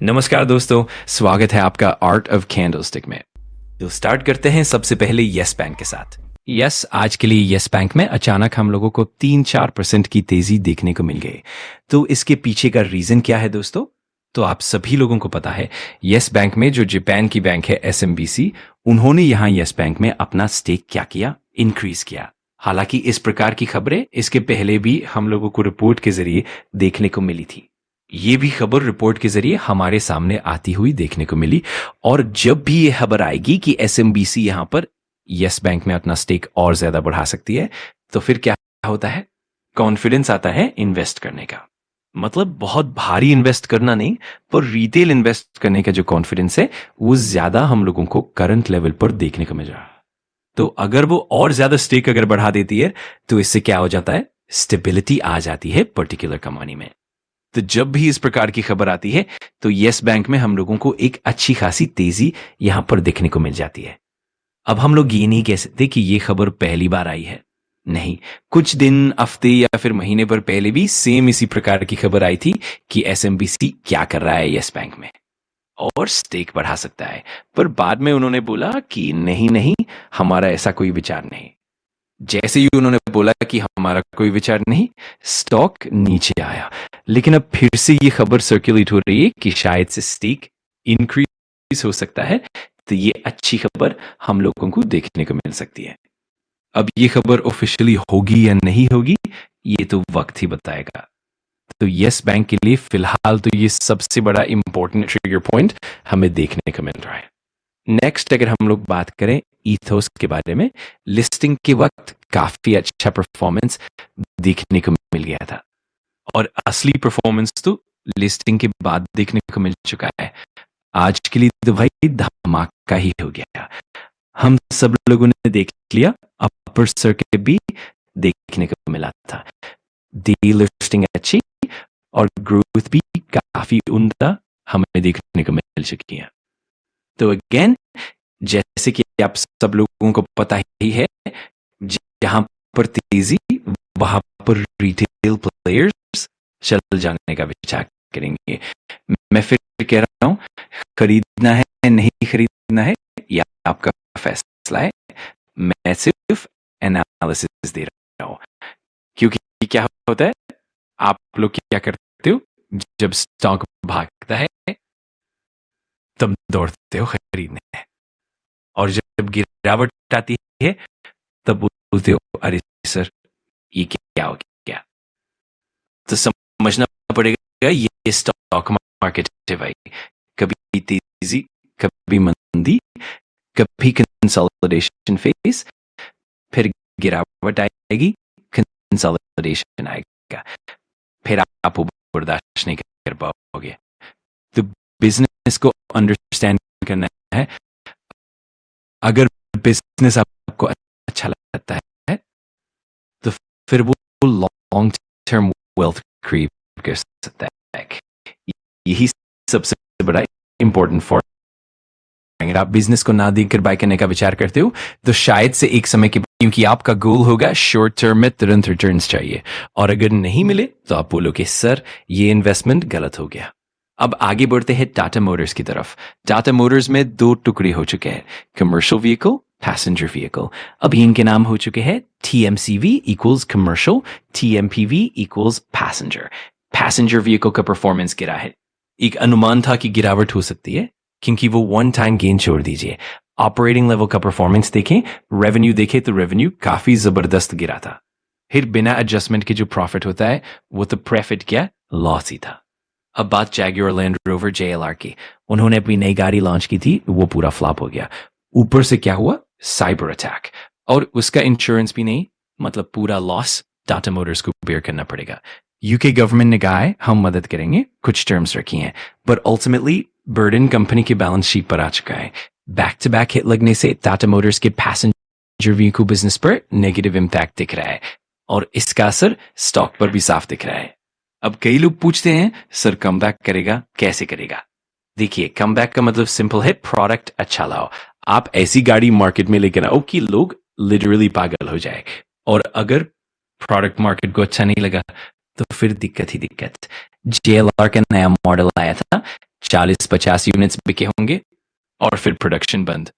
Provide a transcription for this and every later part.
नमस्कार दोस्तों, स्वागत है आपका आर्ट ऑफ कैंडलस्टिक में। तो स्टार्ट करते हैं सबसे पहले यस बैंक के साथ। यस, आज के लिए यस बैंक में अचानक हम लोगों को 3-4% की तेजी देखने को मिल गई। तो इसके पीछे का रीजन क्या है दोस्तों? तो आप सभी लोगों को पता है, यस बैंक में जो जापान की बैंक है एसएमबीसी, उन्होंने यहाँ यस बैंक में अपना स्टेक क्या किया? इंक्रीज किया। हालांकि इस प्रकार की खबरें इसके पहले भी हम लोगों को रिपोर्ट के जरिए देखने को मिली थी। ये भी खबर रिपोर्ट के जरिए हमारे सामने आती हुई देखने को मिली। और जब भी ये खबर आएगी कि एसएमबीसी यहां पर यस बैंक में अपना स्टेक और ज्यादा बढ़ा सकती है, तो फिर क्या होता है? कॉन्फिडेंस आता है इन्वेस्ट करने का। मतलब बहुत भारी इन्वेस्ट करना नहीं, पर रिटेल इन्वेस्ट करने का जो कॉन्फिडेंस है वो ज्यादा हम लोगों को करंट लेवल पर देखने को मिल रहा है। तो अगर वो और ज्यादा स्टेक अगर बढ़ा देती है, तो इससे क्या हो जाता है? स्टेबिलिटी आ जाती है पर्टिकुलर कंपनी में। तो जब भी इस प्रकार की खबर आती है, तो यस बैंक में हम लोगों को एक अच्छी खासी तेजी यहां पर देखने को मिल जाती है। अब हम लोग ये नहीं कह सकते कि ये खबर पहली बार आई है। नहीं, कुछ दिन, हफ्ते या फिर महीने पर पहले भी सेम इसी प्रकार की खबर आई थी कि एसएमबीसी क्या कर रहा है यस बैंक में और स्टेक बढ़ा सकता है। पर बाद में उन्होंने बोला कि नहीं नहीं, हमारा ऐसा कोई विचार नहीं। जैसे ही उन्होंने बोला कि हमारा कोई विचार नहीं, स्टॉक नीचे आया। लेकिन अब फिर से ये खबर सर्कुलेट हो रही है कि शायद से स्टेक इंक्रीज हो सकता है। तो ये अच्छी खबर हम लोगों को देखने को मिल सकती है। अब ये खबर ऑफिशियली होगी या नहीं होगी, ये तो वक्त ही बताएगा। तो यस बैंक के लिए फिलहाल तो ये सबसे बड़ा इंपॉर्टेंट ट्रिगर पॉइंट हमें देखने को मिल रहा है। नेक्स्ट अगर हम लोग बात करें ईथोस के बारे में, लिस्टिंग के वक्त काफी अच्छा परफॉर्मेंस देखने को मिल गया था और असली परफॉर्मेंस तो लिस्टिंग के बाद देखने को मिल चुका है। आज के लिए तो भाई धमाका ही हो गया। हम सब लोगों ने देख लिया, अपर सर्किट भी देखने को मिला था। डी लिस्टिंग अच्छी और ग्रोथ भी काफी उम्दा हमें देखने को मिल चुकी है। तो अगेन, जैसे कि आप सब लोगों को पता ही है, जहां पर तेजी वहां पर रिटेल प्लेयर्स चल जाने का विचार करेंगे। मैं फिर कह रहा हूं, खरीदना है नहीं खरीदना है या आपका फैसला है। मैं सिर्फ एनालिसिस दे रहा हूं, क्योंकि क्या होता है, आप लोग क्या करते हो जब स्टॉक भागता है, तब दौड़ते हो खरीदने, और जब गिरावट आती है तब बोलते हो अरे सर ये क्या हो गया। तो समझना पड़ेगा, ये स्टॉक मार्केट है भाई। कभी तेजी, कभी मंदी, कभी कंसोलिडेशन फेज, फिर गिरावट आएगी, कंसोलिडेशन आएगा, फिर आप बर्दाश्त नहीं कर पाओगे। तो बिजनेस को अंडरस्टैंड करना है। अगर बिजनेस आपको अच्छा लगता है, तो फिर वो लॉन्ग टर्म वेल्थ क्रिएट कर सकता है। यही सबसे बड़ा इंपॉर्टेंट फॉर। अगर आप बिजनेस को ना देखकर बाय करने का विचार करते हो, तो शायद से एक समय के, क्योंकि आपका गोल होगा शॉर्ट टर्म में तुरंत रिटर्न्स चाहिए, और अगर नहीं मिले तो आप बोलोगे सर ये इन्वेस्टमेंट गलत हो गया। अब आगे बढ़ते हैं टाटा मोटर्स की तरफ। टाटा मोटर्स में 2 टुकड़े हो चुके हैं, कमर्शियल व्हीकल, पैसेंजर व्हीकल। अभी इनके नाम हो चुके हैं TMCV equals commercial, TMPV equals passenger. Passenger vehicle का परफॉर्मेंस गिरा है। एक अनुमान था कि गिरावट हो सकती है, क्योंकि वो वन टाइम गेन छोड़ दीजिए। ऑपरेटिंग लेवल का परफॉर्मेंस देखें, रेवेन्यू देखें, तो रेवेन्यू काफी जबरदस्त गिरा था। फिर बिना एडजस्टमेंट के जो प्रॉफिट होता है, वो तो प्रॉफिट क्या, लॉस ही था। अब बात जैगुआर लैंड रोवर JLR की। उन्होंने अपनी नई गाड़ी लॉन्च की थी, वो पूरा फ्लॉप हो गया। ऊपर से क्या हुआ, साइबर अटैक, और उसका इंश्योरेंस भी नहीं, मतलब पूरा लॉस टाटा मोटर्स को बेयर करना पड़ेगा। यूके गवर्नमेंट ने कहा है हम मदद करेंगे, कुछ टर्म्स रखी हैं, पर अल्टीमेटली बर्डन कंपनी की बैलेंस शीट पर आ चुका है। बैक टू बैक हिट लगने से टाटा मोटर्स के पैसेंजर व्हीकल बिजनेस पर नेगेटिव इंपैक्ट दिख रहा है, और इसका असर स्टॉक पर भी साफ दिख रहा है। अब कई लोग पूछते हैं सर कमबैक करेगा, कैसे करेगा? देखिए, कमबैक का मतलब सिंपल है, प्रोडक्ट अच्छा लाओ। आप ऐसी गाड़ी मार्केट में लेकर आओ कि लोग लिटरली पागल हो जाए, और अगर प्रोडक्ट मार्केट को अच्छा नहीं लगा तो फिर दिक्कत ही दिक्कत। JLR का नया मॉडल आया था, 40-50 यूनिट्स बिके होंगे और फिर प्रोडक्शन बंद,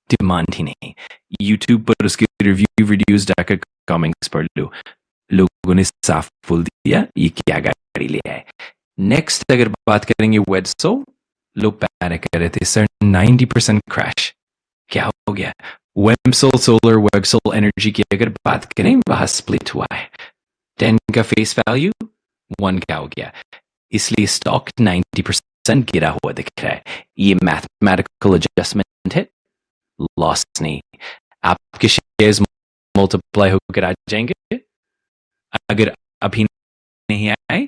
डिमांड ही नहीं। यूट्यूब पर उसके रिव्यू वीडियोस जाकर कमेंट्स पढ़ लो, लोगों ने साफ बोल दिया ये क्या गाड़ी ले आए। नेक्स्ट अगर बात करेंगे वेडसो, लोग पैनिक कर रहे थे, सर 90% क्रैश, क्या हो गया? वेमसोल सोलर वेबसोल एनर्जी की अगर बात करें, वहां स्प्लिट हुआ है, 10 का फेस वैल्यू 1 का हो गया, इसलिए स्टॉक 90% गिरा हुआ दिख रहा है। ये मैथमेटिकल एडजस्टमेंट है, लॉस नहीं। आपके शेयर्स मल्टीप्लाई होकर आ जाएंगे, अगर अभी नहीं आए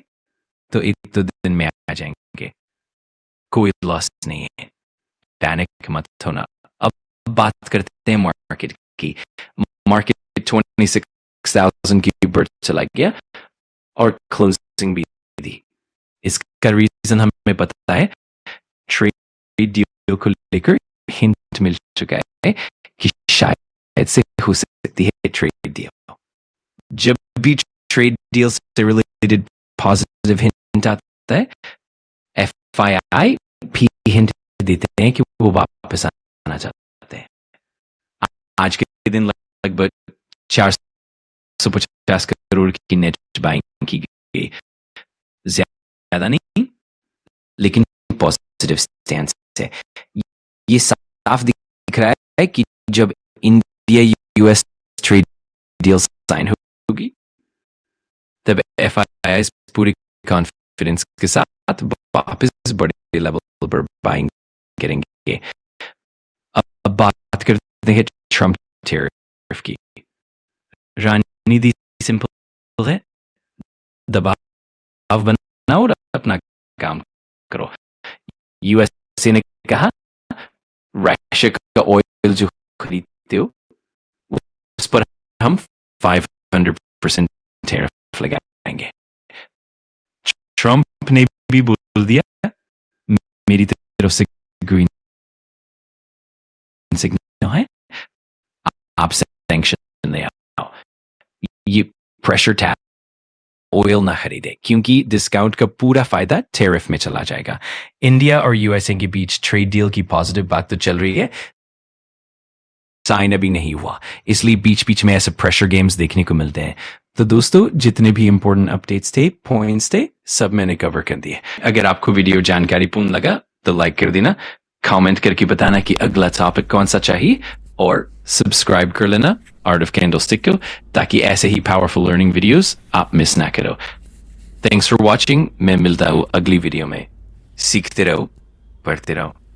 तो 1-2 दिन में आ जाएंगे, कोई लॉस नहीं है, पैनिक मत होना। अब बात करते हैं मार्केट की। मार्केट 26,000 की ऊपर चला गया और क्लोजिंग भी दी। इसका रीजन हमें पता है, ट्रेड डील को लेकर हिंट मिल चुका है कि शायद से हो सकती है ट्रेड डील। जब भी ट्रेड डील से रिलेटेड पॉजिटिव हिंट आता है, एफआईआई भी हिंट देते हैं कि वो वापस आना चाहते हैं। आज के दिन लगभग 450 करोड़ की नेट बाइंग की गई, ज्यादा नहीं लेकिन पॉजिटिव स्टैंड है। ये साफ दिख रहा है कि जब India US trade deal sign होगी, तब एफआईआई पूरी कॉन्फिडेंस के साथ वापस बड़े लेवल पर बाइंग करेंगे। अब बात करते हैं ट्रम्प टैरिफ की। रणनीति सिंपल है, दबाव बनाओ और अपना काम करो। यूएसए ने कहा रशिया का ऑयल जो खरीदते हो उस पर हम 500% टैरिफ लगाएंगे। ट्रम्प ने भी बोल दिया मेरी तरफ से ग्रीन सिग्नल है, आप सैंक्शन ले आओ। ये प्रेशर टैप ऑयल ना खरीदे, क्योंकि डिस्काउंट का पूरा फायदा टैरिफ में चला जाएगा। इंडिया और यूएसए के बीच ट्रेड डील की पॉजिटिव बात तो चल रही है, साइन अभी नहीं हुआ, इसलिए बीच बीच में ऐसे प्रेशर गेम्स देखने को मिलते हैं। तो दोस्तों, जितने भी इंपॉर्टेंट अपडेट्स थे, पॉइंट्स थे, सब मैंने कवर कर दिए। अगर आपको वीडियो जानकारीपूर्ण लगा तो लाइक कर देना, कमेंट करके बताना कि अगला टॉपिक कौन सा चाहिए, और सब्सक्राइब कर लेना आर्ट ऑफ कैंडलस्टिक को, ताकि ऐसे ही पावरफुल लर्निंग वीडियोस आप मिस ना करो। थैंक्स फॉर वॉचिंग, मैं मिलता हूँ अगली वीडियो में। सीखते रहो, पढ़ते रहो।